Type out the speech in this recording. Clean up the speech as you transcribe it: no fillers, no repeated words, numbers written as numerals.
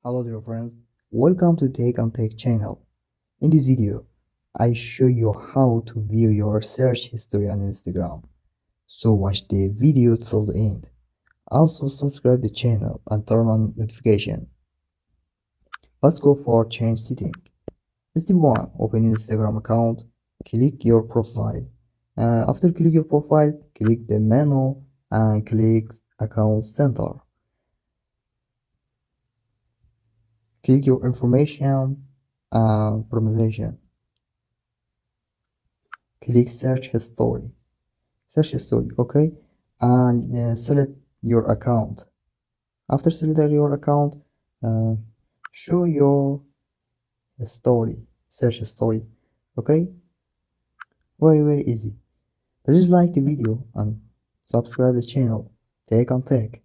Hello dear friends, welcome to Take and Take channel. In this video, I show you how to view your search history on Instagram. So watch the video till the end. Also subscribe the channel and turn on notification. Let's go for change setting. Step 1. Open Instagram account. Click your profile. After click your profile, click the menu and click account center. Click your information and permission. Click search history, okay, and select your account. After selecting your account, uh, show your search history, okay. Very easy. Please like the video and subscribe the channel. Take and take.